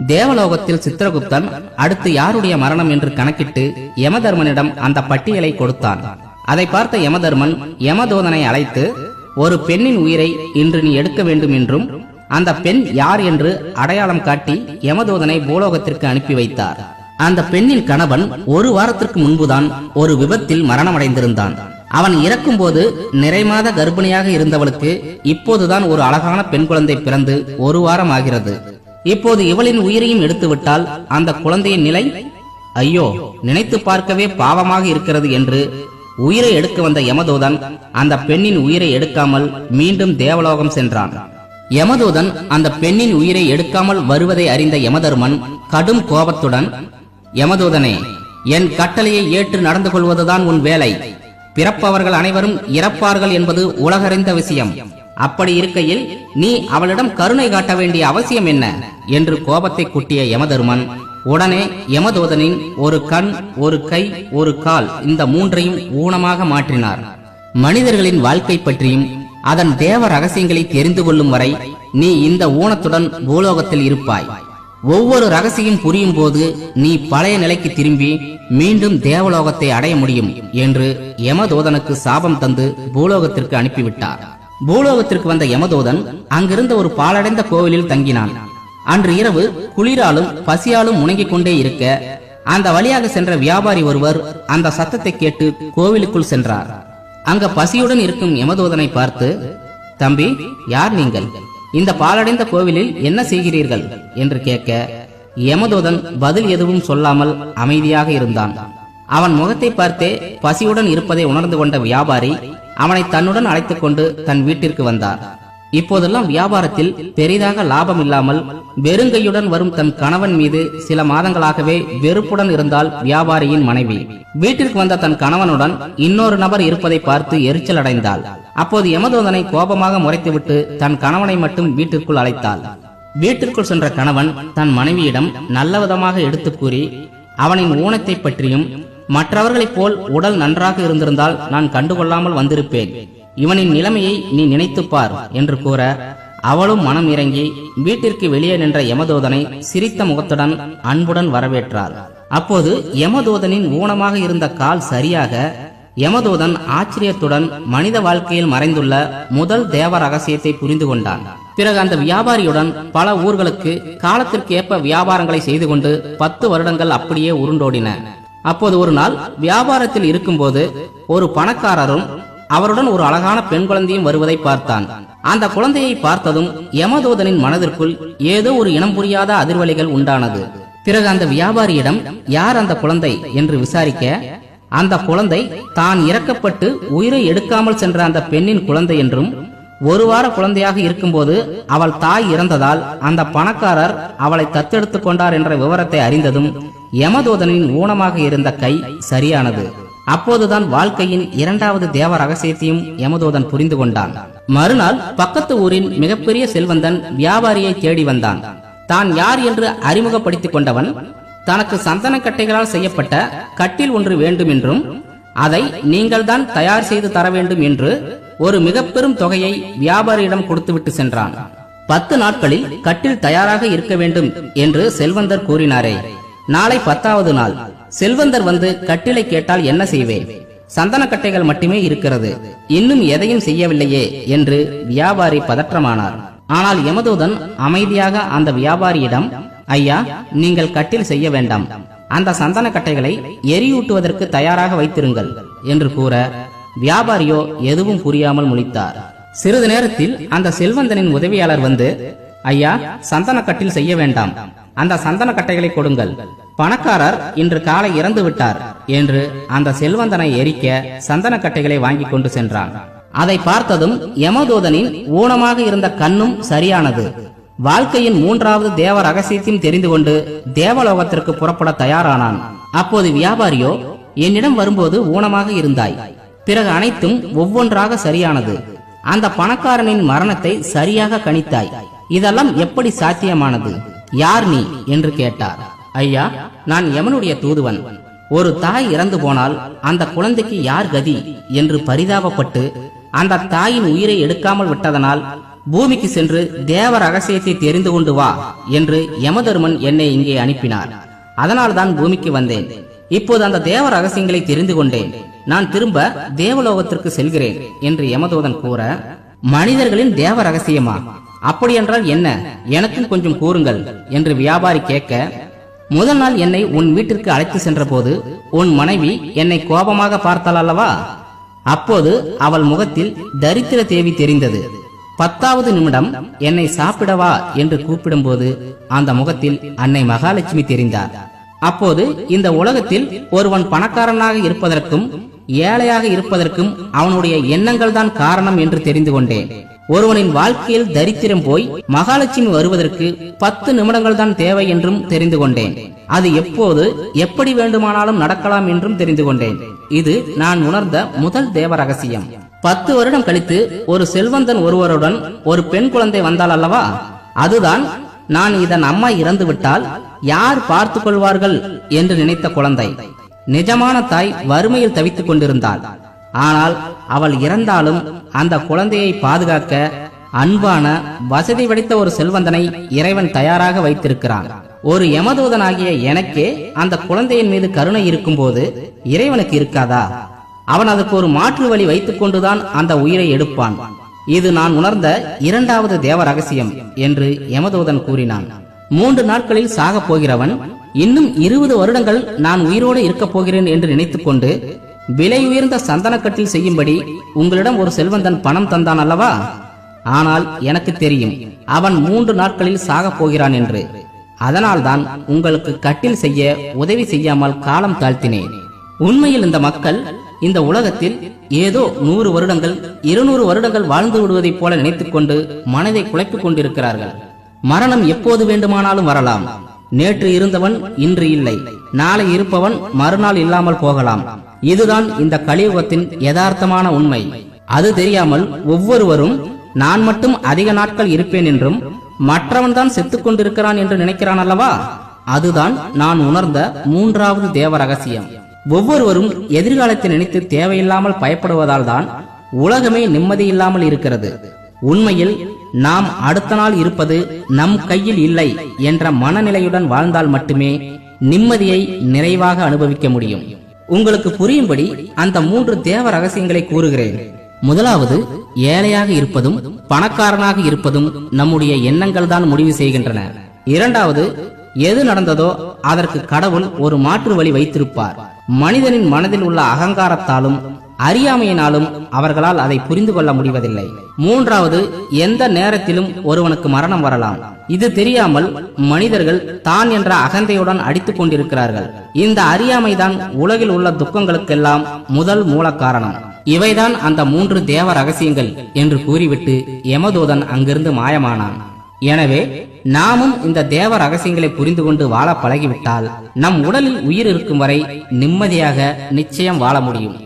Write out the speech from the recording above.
தேவலோகத்தில் சித்திரகுப்தன் அடுத்து யாருடைய மரணம் என்று கணக்கிட்டு யமதர்மனிடம் அந்த பட்டியலை கொடுத்தான். அதை பார்த்த யமதர்மன் யமதூதனை அழைத்து, ஒரு பெண்ணின் உயிரை இன்று நீ எடுக்க வேண்டும் என்றும் அந்த பெண் யார் என்று அடையாளம் காட்டி யமதூதனை பூலோகத்திற்கு அனுப்பி வைத்தார். அந்த பெண்ணின் கணவன் ஒரு வாரத்திற்கு முன்புதான் ஒரு விபத்தில் மரணமடைந்திருந்தான். அவன் இறக்கும் போது நிறைமாத கர்ப்பிணியாக இருந்தவளுக்கு இப்போதுதான் ஒரு அழகான பெண் குழந்தை பிறந்து ஒரு வாரம் ஆகிறது. இப்போது இவளின் உயிரையும் எடுத்துவிட்டால் அந்த குழந்தையின் நிலை ஐயோ, நினைத்து பார்க்கவே பாவமாக இருக்கிறது என்று உயிரை எடுக்க வந்த யமதூதன் அந்த பெண்ணின் உயிரை எடுக்காமல் மீண்டும் தேவலோகம் சென்றான். யமதூதன் அந்த பெண்ணின் உயிரை எடுக்காமல் வருவதை அறிந்த யமதர்மன் கடும் கோபத்துடன், யமதூதனே, என் கட்டளையை ஏற்று நடந்து கொள்வதுதான் உன் வேலை. பிறப்பவர்கள் அனைவரும் இறப்பார்கள் என்பது உலகறிந்த விஷயம். அப்படி இருக்கையில் நீ அவளிடம் கருணை காட்ட வேண்டிய அவசியம் என்ன என்று கோபத்தை கூட்டிய யமதர்மன் உடனே யமதூதனின் ஒரு கண், ஒரு கை, ஒரு கால் இந்த மூன்றையும் ஊனமாக மாற்றினார். மனிதர்களின் வாழ்க்கை பற்றியும் அதன் தேவ ரகசியங்களை தெரிந்து கொள்ளும் வரை நீ இந்த ஊனத்துடன் பூலோகத்தில் இருப்பாய். ஒவ்வொரு ரகசியம் புரியும் போது நீ பழைய நிலைக்கு திரும்பி மீண்டும் தேவலோகத்தை அடைய முடியும் என்று யமதூதனுக்கு சாபம் தந்து பூலோகத்திற்கு அனுப்பிவிட்டார். பூலோகத்திற்கு வந்த யமதூதன் அங்கிருந்த ஒரு பாழடைந்த கோவிலில் தங்கினான். அன்று இரவு குளிராலும் பசியாலும் முணங்கிக் கொண்டே இருக்க அந்த வழியாக சென்ற வியாபாரி ஒருவர் அந்த சத்தத்தை கேட்டு கோவிலுக்குள் சென்றார். அங்க பசியுடன் இருக்கும் யமதூதனை பார்த்து, தம்பி, யார் நீங்கள்? இந்த பாழடைந்த கோவிலில் என்ன செய்கிறீர்கள் என்று கேட்க யமதூதன் பதில் எதுவும் சொல்லாமல் அமைதியாக இருந்தான். அவன் முகத்தை பார்த்தே பசியுடன் இருப்பதை உணர்ந்து கொண்ட வியாபாரி அவனை தன்னுடன் அழைத்துக் கொண்டு தன் வீட்டிற்கு வந்தார். இப்போதெல்லாம் வியாபாரத்தில் பெரிதாக லாபம் இல்லாமல் வெறுங்கையுடன் வரும் தன் கணவன் மீது சில மாதங்களாகவே வெறுப்புடன் இருந்தால் வியாபாரியின் மனைவி. வீட்டிற்கு வந்த தன் கணவனுடன் இன்னொரு நபர் இருப்பதை பார்த்து எரிச்சல் அடைந்தாள். அப்போது யமதூதனை கோபமாக முறைத்துவிட்டு தன் கணவனை மட்டும் வீட்டிற்குள் அழைத்தாள். வீட்டிற்குள் சென்ற கணவன் தன் மனைவியிடம் நல்லவிதமாக எடுத்து கூறி அவனின் ஊனத்தை பற்றியும், மற்றவர்களைப் போல் உடல் நன்றாக இருந்திருந்தால் நான் கண்டுகொள்ளாமல் வந்திருப்பேன், இவனின் நிலைமையை நீ நினைத்துப்பார் என்று கூற அவளும் மனம் இறங்கி வீட்டிற்கு வெளியே நின்ற யமதூதனை சிரித்த முகத்துடன் அன்புடன் வரவேற்றாள். அப்போது யமதூதனின் ஊனமாக இருந்த கால் சரியாக யமதூதன் ஆச்சரியத்துடன் மனித வாழ்க்கையில் மறைந்துள்ள முதல் தேவ ரகசியத்தை புரிந்து கொண்டான். பிறகு அந்த வியாபாரியுடன் பல ஊர்களுக்கு காலத்திற்கு ஏற்ப வியாபாரங்களை செய்து கொண்டு 10 வருடங்கள் அப்படியே உருண்டோடின. அப்போது ஒரு நாள் வியாபாரத்தில் இருக்கும்போது ஒரு பணக்காரரும் அவருடன் ஒரு அழகான பெண் குழந்தையும் வருவதை பார்த்தான். அந்த குழந்தையை பார்த்ததும் யமதூதனின் மனதிற்குள் ஏதோ ஒரு இனம் புரியாத அதிர்வலைகள் உண்டானது. பிறகு அந்த வியாபாரியிடம் யார் அந்த குழந்தை என்று விசாரிக்க அந்த குழந்தை தான் இறக்கப்பட்டு உயிரை எடுக்காமல் சென்ற அந்த பெண்ணின் குழந்தை என்றும், ஒரு வார குழந்தையாக இருக்கும்போது அவள் தாய் இறந்ததால் அந்த பணக்காரர் அவளை தத்தெடுத்துக் கொண்டார் என்ற விவரத்தை அறிந்ததும் யமதூதனின் ஊனமாக இருந்த கை சரியானது. அப்போதுதான் வாழ்க்கையின் இரண்டாவது தேவ ரகசியத்தையும் யமதூதன் புரிந்து கொண்டான். மறுநாள் பக்கத்து ஊரின் மிகப்பெரிய செல்வந்தன் வியாபாரியை தேடி வந்தான். தான் யார் என்று அறிமுகப்படுத்திக் கொண்டவன் தனக்கு சந்தன கட்டைகளால் செய்யப்பட்ட கட்டில் ஒன்று வேண்டும் என்றும் அதை நீங்கள் தான் தயார் செய்து தர வேண்டும் என்று ஒரு மிக பெரும் தொகையை வியாபாரியிடம் கொடுத்துவிட்டு சென்றான். 10 நாட்களில் கட்டில் தயாராக இருக்க வேண்டும் என்று செல்வந்தர் கூறினாரே. நாளை 10வது நாள். செல்வந்தர் வந்து கட்டிலை கேட்டால் என்ன செய்வேன்? சந்தன கட்டைகள் மட்டுமே இருக்கிறது, இன்னும் எதையும் செய்யவில்லையே என்று வியாபாரி பதற்றமானார். ஆனால் யமதூதன் அமைதியாக அந்த வியாபாரியிடம், ஐயா, நீங்கள் கட்டில் செய்ய வேண்டாம், அந்த சந்தன கட்டைகளை எரியூட்டுவதற்கு தயாராக வைத்திருங்கள் என்று கூற வியாபாரியோ எதுவும் புரியாமல் முழித்தார். சிறிது நேரத்தில் அந்த செல்வந்தனின் உதவியாளர் வந்து, ஐயா, சந்தன கட்டில் செய்ய வேண்டாம், அந்த சந்தன கட்டைகளை கொடுங்கள், பணக்காரர் இன்று காலை இறந்து விட்டார் என்று அந்த செல்வந்தனை எரிக்க சந்தன கட்டைகளை வாங்கி கொண்டு சென்றான். அதை பார்த்ததும் யமதூதனின் ஊனமாக இருந்த கண்ணும் சரியானது. வாழ்க்கையின் 3வது தேவ ரகசியத்தையும் தெரிந்து கொண்டு தேவலோகத்திற்கு புறப்பட தயாரானான். அப்போது வியாபாரியோ, என்னிடம் வரும்போது ஊனமாக இருந்தாய், பிறகு அனைத்தும் ஒவ்வொன்றாக சரியானது, அந்த பணக்காரனின் மரணத்தை சரியாக கணித்தாய், இதெல்லாம் எப்படி சாத்தியமானது? யார் நீ என்று கேட்டார். ஐயா, நான் யமனுடைய தூதுவன். ஒரு தாய் இறந்து போனால் அந்த குழந்தைக்கு யார் கதி என்று பரிதாபப்பட்டு அந்த தாயின் உயிரை எடுக்காமல் விட்டதனால் பூமிக்கு சென்று தேவ ரகசியத்தை தெரிந்து கொண்டு வா என்று யமதர்மன் என்னை இங்கே அனுப்பினார். அதனால்தான் பூமிக்கு வந்தேன். இப்போது அந்த தேவ ரகசியங்களை தெரிந்து கொண்டேன். நான் திரும்ப தேவலோகத்திற்கு செல்கிறேன் என்று யமதூதன் கூற, மனிதர்களின் தேவ ரகசியமா? அப்படியென்றால் என்ன? எனக்கும் கொஞ்சம் கூறுங்கள் என்று வியாபாரி கேட்க, முதல் நாள் என்னை உன் வீட்டிற்கு அழைத்து சென்ற போது உன் மனைவி என்னை கோபமாக பார்த்தாள் அல்லவா? அப்போது அவள் முகத்தில் தரித்திர தேவி தெரிந்தது. 10வது நிமிடம் என்னை சாப்பிடவா என்று கூப்பிடும் போது அந்த முகத்தில் அன்னை மகாலட்சுமி தெரிந்தார். அப்போது இந்த உலகத்தில் ஒருவன் பணக்காரனாக இருப்பதற்கும் ஏழையாக இருப்பதற்கும் அவனுடைய எண்ணங்கள் தான் காரணம் என்று தெரிந்து கொண்டேன். ஒருவனின் வாழ்க்கையில் தரித்திரம் போய் மகாலட்சுமி வருவதற்கு 10 நிமிடங்கள் தான் தேவை என்றும் தெரிந்து கொண்டேன். அது எப்போது எப்படி வேண்டுமானாலும் நடக்கலாம் என்றும் தெரிந்து கொண்டேன். இது நான் உணர்ந்த முதல் தேவ ரகசியம். 10 வருடம் கழித்து ஒரு செல்வந்தன் ஒருவருடன் ஒரு பெண் குழந்தை வந்தாள் அல்லவா? அதுதான் நான் இதன் அம்மா இறந்து விட்டால் யார் பார்த்து கொள்வார்கள் என்று நினைத்த குழந்தை. நிஜமான தாய் வறுமையில் தவித்துக் கொண்டிருந்தாள். ஆனால் அவள் இறந்தாலும் அந்த குழந்தையை பாதுகாக்க அன்பான வசதி படைத்த ஒரு செல்வந்தனை இறைவன் தயாராக வைத்திருக்கிறான். ஒரு யமதூதனாகிய எனக்கே அந்த குழந்தையின் மீது கருணை இருக்கும் போது இறைவனுக்கு இருக்காதா? அவன் அதற்கு ஒரு மாற்று வழி வைத்துக் கொண்டுதான் அந்த உயிரை எடுப்பான். இது நான் உணர்ந்த 2வது தேவ ரகசியம் என்று யமதூதன் கூறினான். 3 நாட்களில் சாக போகிறவன் இன்னும் 20 வருடங்கள் நான் உயிரோடு இருக்கப் போகிறேன் என்று நினைத்துக் கொண்டு விலை உயர்ந்த சந்தனக்கட்டில் செய்யும்படி உங்களிடம் ஒரு செல்வந்தன் பணம் தந்தான் அல்லவா? ஆனால் எனக்கு தெரியும் அவன் 3 நாட்களில் சாக போகிறான் என்று. அதனால்தான் உங்களுக்கு கட்டில் செய்ய உதவி செய்யாமல் காலம் தாழ்த்தினேன். உண்மையில் இந்த மக்கள் இந்த உலகத்தில் ஏதோ 100 வருடங்கள் 200 வருடங்கள் வாழ்ந்து விடுவதைப் போல நினைத்துக் கொண்டு மனதை குழப்பிக் கொண்டிருக்கிறார்கள். மரணம் எப்போது வேண்டுமானாலும் வரலாம். நேற்று இருந்தவன் இன்று இல்லை, நாளை இருப்பவன் மறுநாள் இல்லாமல் போகலாம். இதுதான் இந்த கலியுகத்தின் யதார்த்தமான உண்மை. அது தெரியாமல் ஒவ்வொருவரும் நான் மட்டும் அதிக நாட்கள் இருப்பேன் என்றும் மற்றவன் தான் செத்துக் கொண்டிருக்கிறான் என்று நினைக்கிறான் அல்லவா? அதுதான் நான் உணர்ந்த 3வது தேவ ரகசியம். ஒவ்வொருவரும் எதிர்காலத்தை நினைத்து தேவையில்லாமல் பயப்படுவதால் தான் உலகமே நிம்மதி இல்லாமல் இருக்கிறது. உண்மையில் நாம் அடுத்த நாள் இருப்பது நம் கையில் இல்லை என்ற மனநிலையுடன் வாழ்ந்தால் மட்டுமே நிம்மதியை நிறைவாக அனுபவிக்க முடியும். உங்களுக்கு புரியும்படி அந்த 3 தேவ ரகசியங்களை கூறுகிறேன். முதலாவது, ஏழையாக இருப்பதும் பணக்காரனாக இருப்பதும் நம்முடைய எண்ணங்கள் தான் முடிவு செய்கின்றன. 2வது, எது நடந்ததோ அதற்கு கடவுள் ஒரு மாற்று வழி வைத்திருப்பார். மனிதனின் மனதில் உள்ள அகங்காரத்தாலும் அறியாமையினாலும் அவர்களால் அதை புரிந்து கொள்ள முடிவதில்லை. 3வது, எந்த நேரத்திலும் ஒருவனுக்கு மரணம் வரலாம். இது தெரியாமல் மனிதர்கள் தான் என்ற அகந்தையுடன் அடித்துக் கொண்டிருக்கிறார்கள். இந்த அறியாமைதான் உலகில் உள்ள துக்கங்களுக்கெல்லாம் முதல் மூல காரணம். இவைதான் அந்த 3 தேவ ரகசியங்கள் என்று கூறிவிட்டு யமதூதன் அங்கிருந்து மாயமானான். எனவே நாமும் இந்த தேவ ரகசியங்களை புரிந்து கொண்டு வாழ பழகிவிட்டால் நம் உடலில் உயிர் இருக்கும் வரை நிம்மதியாக நிச்சயம் வாழ முடியும்.